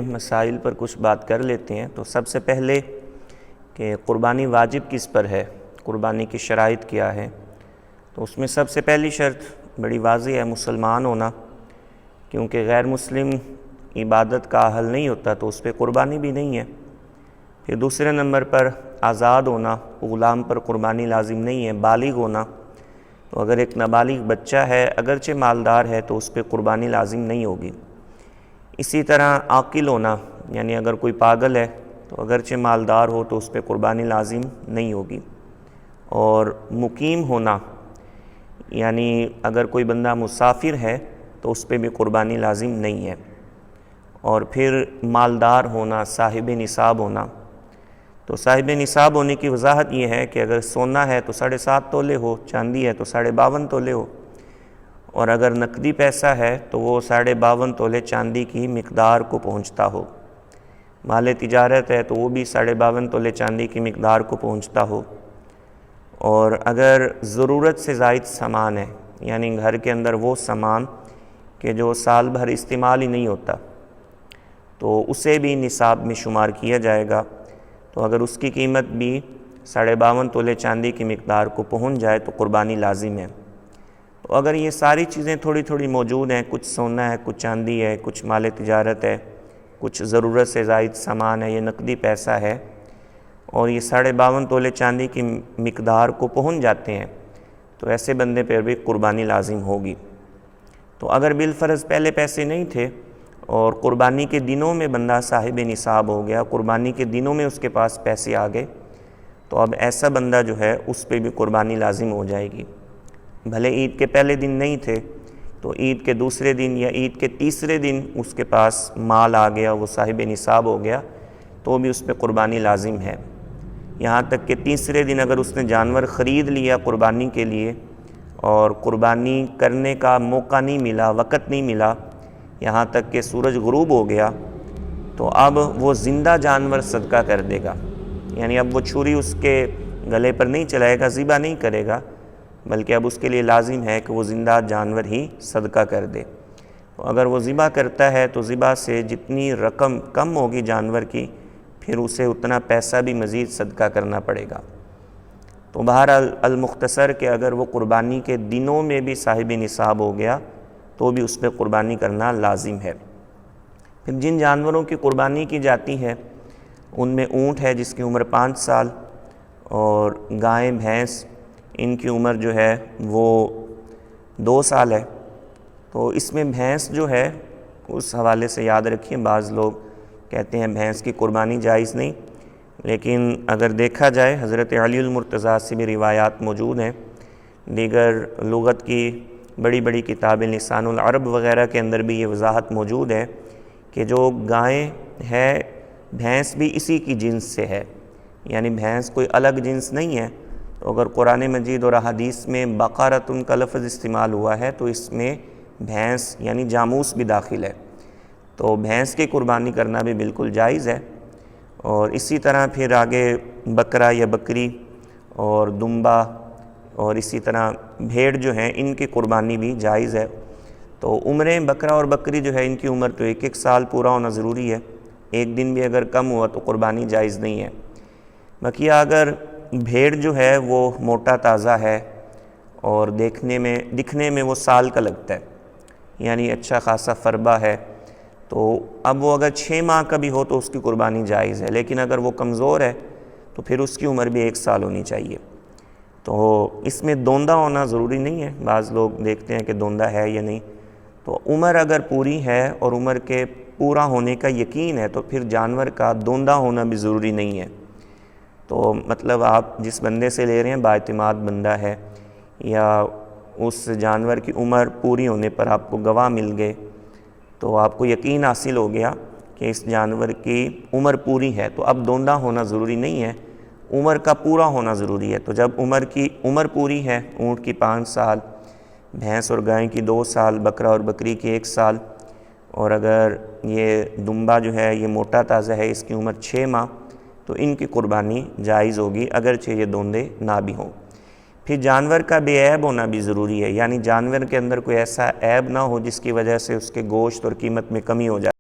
مسائل پر کچھ بات کر لیتے ہیں۔ تو سب سے پہلے کہ قربانی واجب کس پر ہے، قربانی کی شرائط کیا ہے، تو اس میں سب سے پہلی شرط بڑی واضح ہے، مسلمان ہونا، کیونکہ غیر مسلم عبادت کا اہل نہیں ہوتا تو اس پہ قربانی بھی نہیں ہے۔ پھر دوسرے نمبر پر آزاد ہونا، غلام پر قربانی لازم نہیں ہے۔ بالغ ہونا، تو اگر ایک نابالغ بچہ ہے اگرچہ مالدار ہے تو اس پہ قربانی لازم نہیں ہوگی۔ اسی طرح عاقل ہونا، یعنی اگر کوئی پاگل ہے تو اگرچہ مالدار ہو تو اس پہ قربانی لازم نہیں ہوگی۔ اور مقیم ہونا، یعنی اگر کوئی بندہ مسافر ہے تو اس پہ بھی قربانی لازم نہیں ہے۔ اور پھر مالدار ہونا، صاحب نصاب ہونا، تو صاحب نصاب ہونے کی وضاحت یہ ہے کہ اگر سونا ہے تو 7.5 تولے ہو، چاندی ہے تو 52.5 تولے ہو، اور اگر نقدی پیسہ ہے تو وہ 52.5 تولے چاندی کی مقدار کو پہنچتا ہو۔ مال تجارت ہے تو وہ بھی 52.5 تولے چاندی کی مقدار کو پہنچتا ہو۔ اور اگر ضرورت سے زائد سامان ہے، یعنی گھر کے اندر وہ سامان کہ جو سال بھر استعمال ہی نہیں ہوتا، تو اسے بھی نصاب میں شمار کیا جائے گا۔ تو اگر اس کی قیمت بھی 52.5 تولے چاندی کی مقدار کو پہنچ جائے تو قربانی لازم ہے۔ تو اگر یہ ساری چیزیں تھوڑی تھوڑی موجود ہیں، کچھ سونا ہے، کچھ چاندی ہے، کچھ مال تجارت ہے، کچھ ضرورت سے زائد سامان ہے، یہ نقدی پیسہ ہے، اور یہ 52.5 تولے چاندی کی مقدار کو پہنچ جاتے ہیں، تو ایسے بندے پر بھی قربانی لازم ہوگی۔ تو اگر بالفرض پہلے پیسے نہیں تھے اور قربانی کے دنوں میں بندہ صاحب نصاب ہو گیا، قربانی کے دنوں میں اس کے پاس پیسے آ گئے، تو اب ایسا بندہ جو ہے اس پہ بھی قربانی لازم ہو جائے گی۔ بھلے عید کے پہلے دن نہیں تھے تو عید کے دوسرے دن یا عید کے تیسرے دن اس کے پاس مال آ گیا، وہ صاحب نصاب ہو گیا، تو بھی اس پہ قربانی لازم ہے۔ یہاں تک کہ تیسرے دن اگر اس نے جانور خرید لیا قربانی کے لیے اور قربانی کرنے کا موقع نہیں ملا، وقت نہیں ملا، یہاں تک کہ سورج غروب ہو گیا، تو اب وہ زندہ جانور صدقہ کر دے گا، یعنی اب وہ چھری اس کے گلے پر نہیں چلائے گا، ذبح نہیں کرے گا، بلکہ اب اس کے لیے لازم ہے کہ وہ زندہ جانور ہی صدقہ کر دے۔ تو اگر وہ ذبح کرتا ہے تو ذبح سے جتنی رقم کم ہوگی جانور کی، پھر اسے اتنا پیسہ بھی مزید صدقہ کرنا پڑے گا۔ تو بہرحال المختصر کہ اگر وہ قربانی کے دنوں میں بھی صاحب نصاب ہو گیا تو بھی اس پہ قربانی کرنا لازم ہے۔ پھر جن جانوروں کی قربانی کی جاتی ہے ان میں اونٹ ہے جس کی عمر 5 سال، اور گائیں بھینس ان کی عمر جو ہے وہ 2 سال ہے۔ تو اس میں بھینس جو ہے اس حوالے سے یاد رکھیے، بعض لوگ کہتے ہیں بھینس کی قربانی جائز نہیں، لیکن اگر دیکھا جائے حضرت علی المرتضیٰ سے بھی روایات موجود ہیں، دیگر لغت کی بڑی بڑی کتابیں لسان العرب وغیرہ کے اندر بھی یہ وضاحت موجود ہے کہ جو گائیں ہے، بھینس بھی اسی کی جنس سے ہے، یعنی بھینس کوئی الگ جنس نہیں ہے۔ تو اگر قرآن مجید اور احادیث میں بقرۃ کا لفظ استعمال ہوا ہے تو اس میں بھینس یعنی جاموس بھی داخل ہے، تو بھینس کی قربانی کرنا بھی بالکل جائز ہے۔ اور اسی طرح پھر آگے بکرا یا بکری اور دمبا اور اسی طرح بھیڑ جو ہیں ان کی قربانی بھی جائز ہے۔ تو عمریں بکرا اور بکری جو ہے ان کی عمر تو 1 سال پورا ہونا ضروری ہے، ایک دن بھی اگر کم ہوا تو قربانی جائز نہیں ہے۔ بقیہ اگر بھیڑ جو ہے وہ موٹا تازہ ہے اور دکھنے میں وہ سال کا لگتا ہے، یعنی اچھا خاصا فربہ ہے، تو اب وہ اگر 6 ماہ کا بھی ہو تو اس کی قربانی جائز ہے، لیکن اگر وہ کمزور ہے تو پھر اس کی عمر بھی 1 سال ہونی چاہیے۔ تو اس میں دوندہ ہونا ضروری نہیں ہے، بعض لوگ دیکھتے ہیں کہ دوندہ ہے یا نہیں، تو عمر اگر پوری ہے اور عمر کے پورا ہونے کا یقین ہے تو پھر جانور کا دوندہ ہونا بھی ضروری نہیں ہے۔ تو مطلب آپ جس بندے سے لے رہے ہیں بااعتماد بندہ ہے، یا اس جانور کی عمر پوری ہونے پر آپ کو گواہ مل گئے تو آپ کو یقین حاصل ہو گیا کہ اس جانور کی عمر پوری ہے، تو اب دوندہ ہونا ضروری نہیں ہے، عمر کا پورا ہونا ضروری ہے۔ تو جب عمر پوری ہے، اونٹ کی 5 سال، بھینس اور گائے کی 2 سال، بکرا اور بکری کی 1 سال، اور اگر یہ دمبا جو ہے یہ موٹا تازہ ہے، اس کی عمر 6 ماہ، تو ان کی قربانی جائز ہوگی اگرچہ یہ دوندے نہ بھی ہوں۔ پھر جانور کا بے عیب ہونا بھی ضروری ہے، یعنی جانور کے اندر کوئی ایسا عیب نہ ہو جس کی وجہ سے اس کے گوشت اور قیمت میں کمی ہو جائے۔